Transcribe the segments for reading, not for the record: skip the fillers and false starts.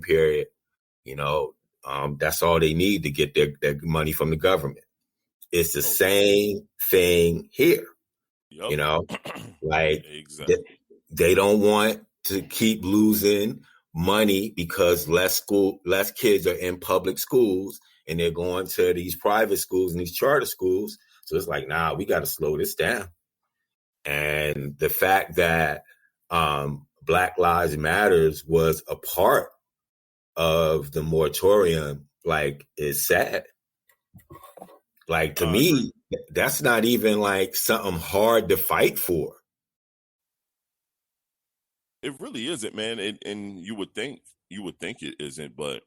period, you know, that's all they need to get their money from the government. It's the same thing here. Yep. You know, like exactly. they don't want to keep losing money because less kids are in public schools and they're going to these private schools and these charter schools. So it's like, nah, we got to slow this down. And the fact that Black Lives Matters was a part of the moratorium, like, is sad. Like, to me, that's not even like something hard to fight for. It really isn't, man. And you would think it isn't, but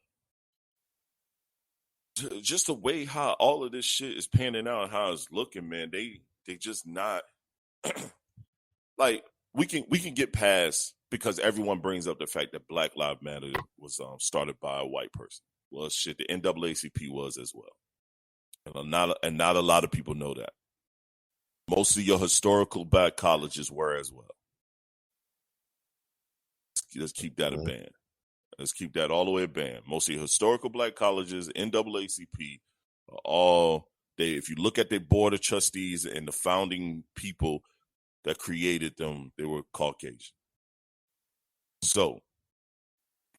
just the way how all of this shit is panning out and how it's looking, man, they just not like we can get past, because everyone brings up the fact that Black Lives Matter was started by a white person. Well, shit, the NAACP was as well. And not a lot of people know that. Most of your historical black colleges were as well. Let's keep that a band. Let's keep that all the way a band. Most of your historical black colleges, NAACP, are all if you look at their board of trustees and the founding people that created them, they were Caucasian. So,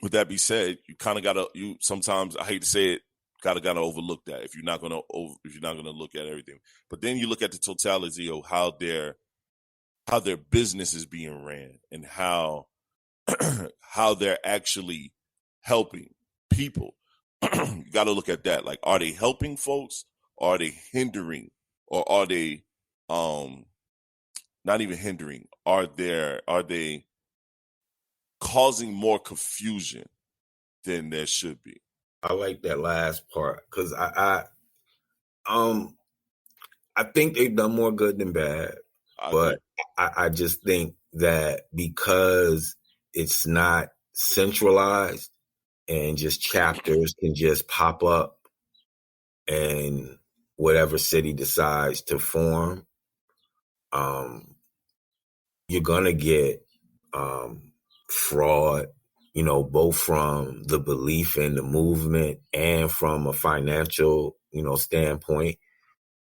with that being said, you kind of sometimes, I hate to say it, gotta overlook that if you're not gonna look at everything. But then you look at the totality of how their business is being ran and how they're actually helping people. You got to look at that. Like, are they helping folks? Or are they hindering? Or are they not even hindering? Are they causing more confusion than there should be? I like that last part because I think they've done more good than bad, but I just think that because it's not centralized and just chapters can just pop up and whatever city decides to form, you're gonna get fraud, you know, both from the belief in the movement and from a financial, you know, standpoint.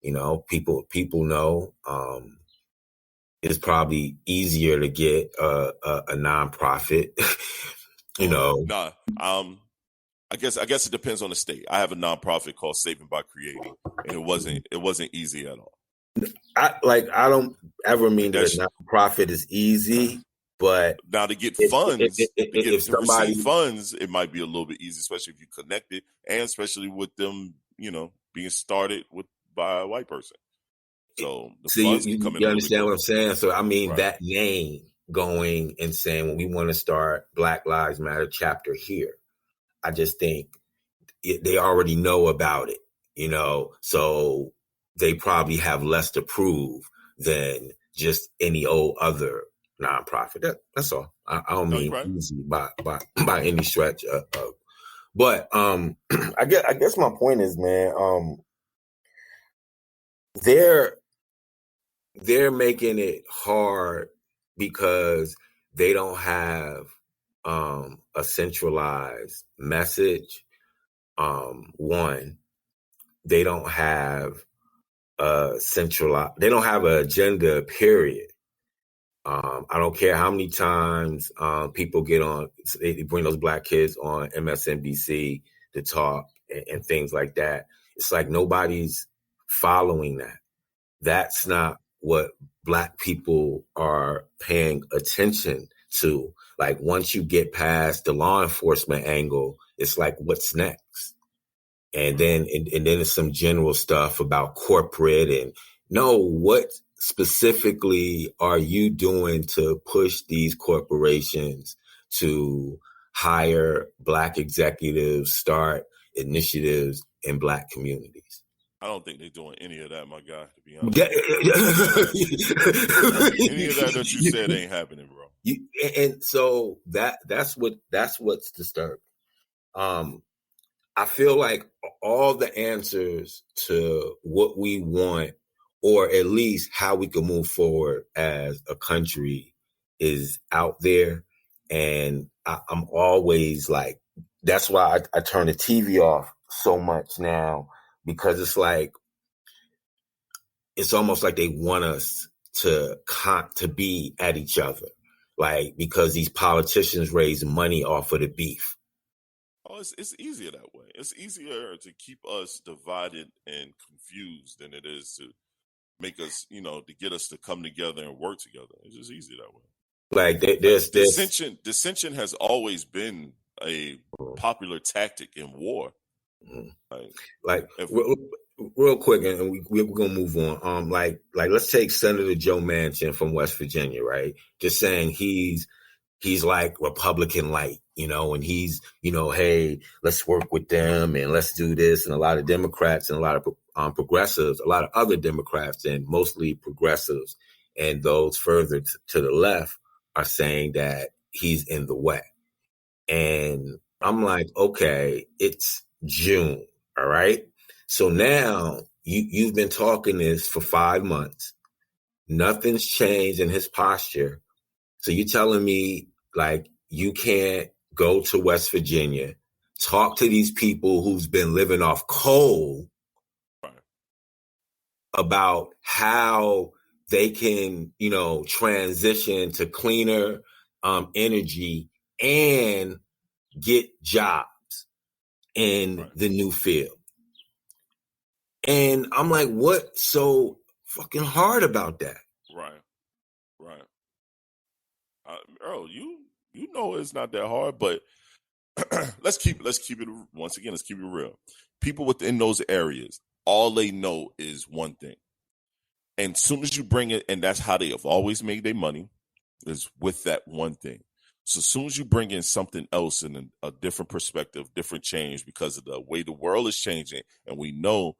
You know, people know it's probably easier to get a nonprofit. You know, I guess it depends on the state. I have a nonprofit called Saving by Creating, and it wasn't easy at all. I don't ever mean that a nonprofit is easy. But now to get funds, to receive funds, it might be a little bit easy, especially if you connect it, and especially with them, you know, being started by a white person. So the funds you understand what I'm saying? So I mean, that name going and saying, well, we want to start Black Lives Matter chapter here. I just think they already know about it, you know, so they probably have less to prove than just any old other nonprofit. That's all. I don't mean easy by any stretch. But I guess my point is, man, they're making it hard because they don't have a centralized message. One, they don't have they don't have an agenda, period. I don't care how many times people get on, they bring those black kids on MSNBC to talk and things like that. It's like nobody's following that. That's not what black people are paying attention to. Like, once you get past the law enforcement angle, it's like, what's next? And then it's some general stuff about corporate and what specifically are you doing to push these corporations to hire black executives, start initiatives in black communities? I don't think they're doing any of that, my guy, to be honest. Any of that you said ain't happening, bro. And so that's what's disturbing. I feel like all the answers to what we want, or at least how we can move forward as a country, is out there. And I'm always like that's why I turn the TV off so much now, because it's like, it's almost like they want us to be at each other, like, because these politicians raise money off of the beef. Oh, it's easier that way. It's easier to keep us divided and confused than it is to make us, to get us to come together and work together. It's just easier that way. Like there's dissension has always been a popular tactic in war. Like real quick, and we're gonna move on. Like let's take Senator Joe Manchin from West Virginia, right? Just saying he's like Republican light, and he's, hey, let's work with them and let's do this. And a lot of Democrats and a lot of progressives, a lot of other Democrats and mostly progressives and those further to the left are saying that he's in the way. And I'm like, okay, it's June. All right. So now you've been talking this for 5 months. Nothing's changed in his posture. So you're telling me, like, you can't go to West Virginia, talk to these people who's been living off coal about how they can, transition to cleaner energy and get jobs in the new field. And I'm like, what's so fucking hard about that? Right. Earl, you know it's not that hard, but let's keep it once again. Let's keep it real. People within those areas, all they know is one thing, and as soon as you bring it, and that's how they have always made their money, is with that one thing. So as soon as you bring in something else and a different perspective, different change, because of the way the world is changing, and we know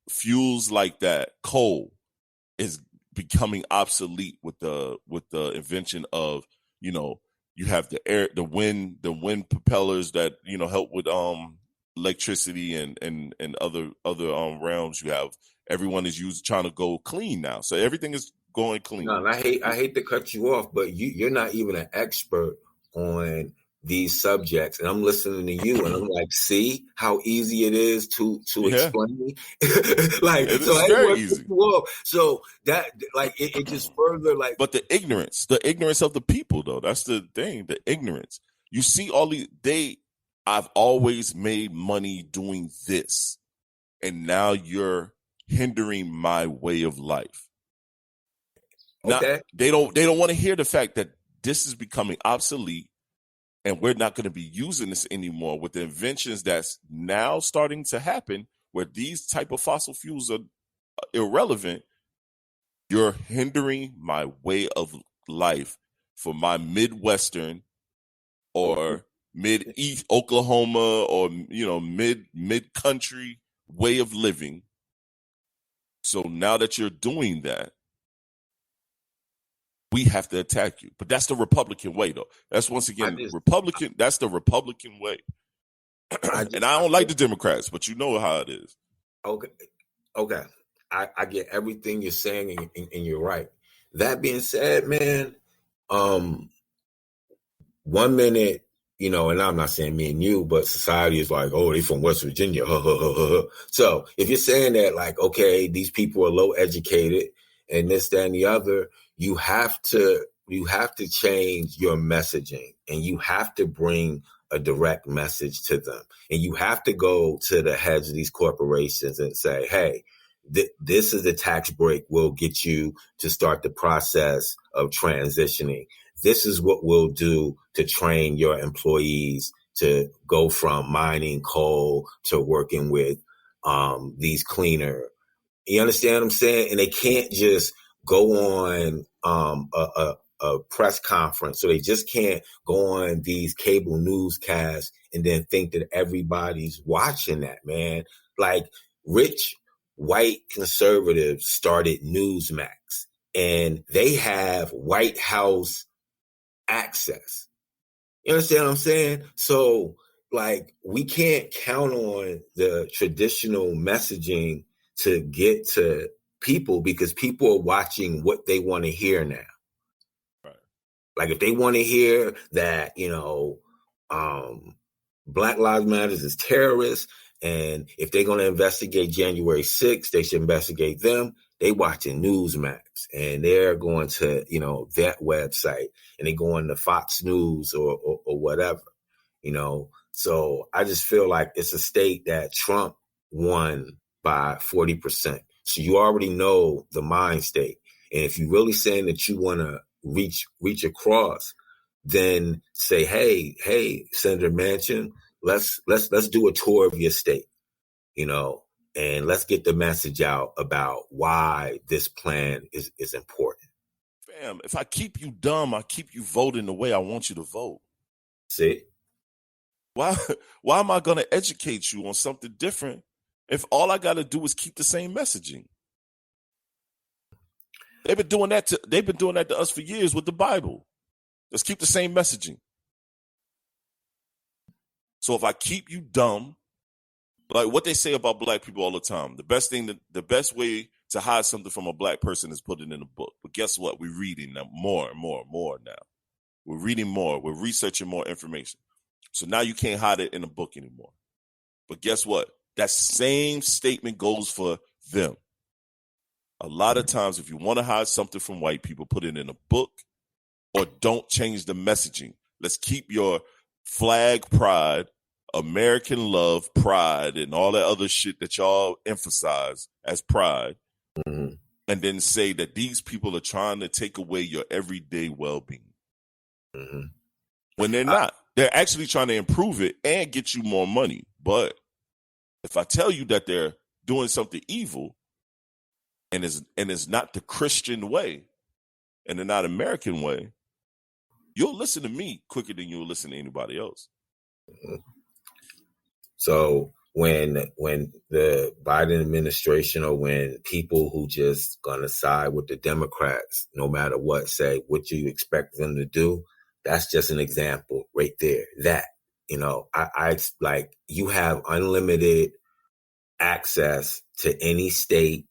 fuels like that, coal, is becoming obsolete with the invention of, you have the wind propellers that, help with electricity and other realms. You have, everyone is trying to go clean now, so everything is going clean. No, I hate to cut you off, but you're not even an expert on these subjects, and I'm listening to you, and I'm like, see how easy it is to explain. Like, it is very easy. So that, like, it just further, like, but the ignorance of the people, though, that's the thing. The ignorance. You see, I've always made money doing this, and now you're hindering my way of life. Okay. Now, they don't want to hear the fact that this is becoming obsolete. And we're not going to be using this anymore with the inventions that's now starting to happen, where these type of fossil fuels are irrelevant. You're hindering my way of life for my Midwestern or Mid-East Oklahoma or, mid-country way of living. So now that you're doing that, we have to attack you. But that's the Republican way, though. That's, once again, that's the Republican way. And I don't like the Democrats, but you know how it is. Okay. I get everything you're saying, and you're right. That being said, man, 1 minute, and I'm not saying me and you, but society is like, oh, they from West Virginia. So if you're saying that, like, okay, these people are low educated and this, that, and the other, you have to change your messaging, and you have to bring a direct message to them, and you have to go to the heads of these corporations and say, hey, this is the tax break we'll get you to start the process of transitioning. This is what we'll do to train your employees to go from mining coal to working with these cleaner. You understand what I'm saying? And they can't just go on a press conference. So they just can't go on these cable newscasts and then think that everybody's watching that, man. Like, rich white conservatives started Newsmax, and they have White House access. You understand what I'm saying? So, like, we can't count on the traditional messaging to get to people, because people are watching what they want to hear now. Right. Like, if they want to hear that, Black Lives Matter is terrorists. And if they're going to investigate January 6th, they should investigate them. They watching Newsmax and they're going to, that website and they going to Fox News or whatever, So I just feel like it's a state that Trump won by 40%. So you already know the mind state. And if you're really saying that you want to reach across, then say, hey, Senator Manchin, let's do a tour of your state, and let's get the message out about why this plan is important. Fam, if I keep you dumb, I keep you voting the way I want you to vote. See? Why am I going to educate you on something different if all I got to do is keep the same messaging? They've been doing that to us for years with the Bible. Let's keep the same messaging. So if I keep you dumb, like what they say about black people all the time, the best way to hide something from a black person is put it in a book. But guess what? We're reading now more and more and more now. We're reading more. We're researching more information. So now you can't hide it in a book anymore. But guess what? That same statement goes for them. A lot of times, if you want to hide something from white people, put it in a book or don't change the messaging. Let's keep your flag pride, American love, pride, and all that other shit that y'all emphasize as pride. Mm-hmm. And then say that these people are trying to take away your everyday well-being. Mm-hmm. When they're not. They're actually trying to improve it and get you more money. But if I tell you that they're doing something evil and it's not the Christian way and the not American way, you'll listen to me quicker than you'll listen to anybody else. Mm-hmm. So when the Biden administration or when people who just gonna side with the Democrats, no matter what, say what you expect them to do, that's just an example right there. That, I like you have unlimited access to any state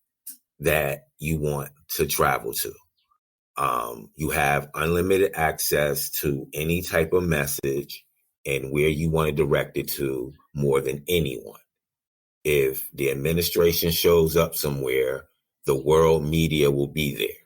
that you want to travel to. You have unlimited access to any type of message and where you want to direct it to more than anyone. If the administration shows up somewhere, the world media will be there.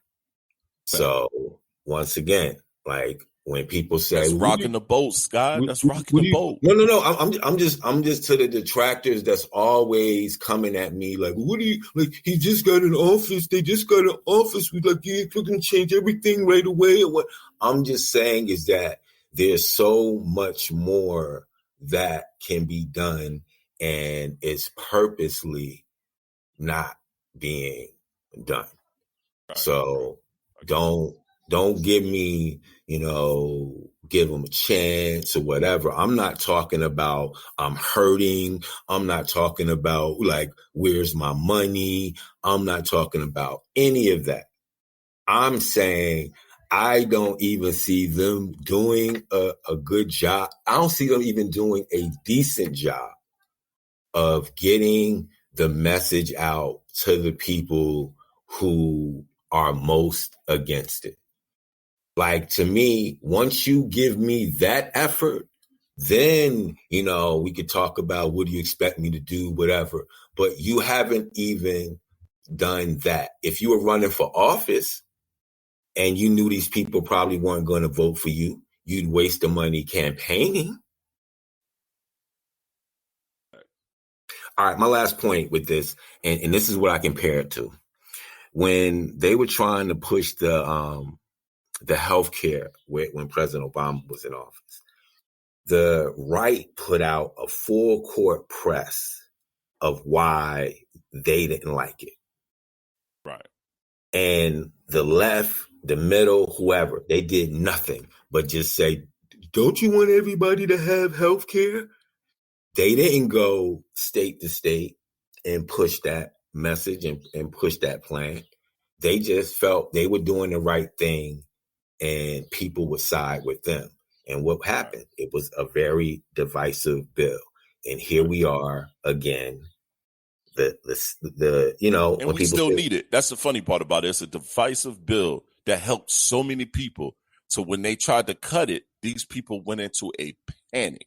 So once again, like when people say that's rocking the boat, Scott. That's rocking the boat. No. I'm just to the detractors that's always coming at me like, what do you like? He just got an office. They just got an office. We like, yeah, we're gonna change everything right away. And what I'm just saying is that there's so much more that can be done, and it's purposely not being done. Right. So don't give me, give them a chance or whatever. I'm not talking about I'm hurting. I'm not talking about like, where's my money? I'm not talking about any of that. I'm saying I don't even see them doing a good job. I don't see them even doing a decent job of getting the message out to the people who are most against it. Like, to me, once you give me that effort, then, we could talk about what do you expect me to do, whatever. But you haven't even done that. If you were running for office and you knew these people probably weren't going to vote for you, you'd waste the money campaigning. All right, my last point with this, and this is what I compare it to. When they were trying to push the healthcare when President Obama was in office, the right put out a full court press of why they didn't like it. Right. And the left, the middle, whoever, they did nothing but just say, don't you want everybody to have healthcare? They didn't go state to state and push that message and push that plan. They just felt they were doing the right thing and people would side with them. And what happened? It was a very divisive bill. And here we are again. And when we still need it. That's the funny part about it. It's a divisive bill that helped so many people. So when they tried to cut it, these people went into a panic.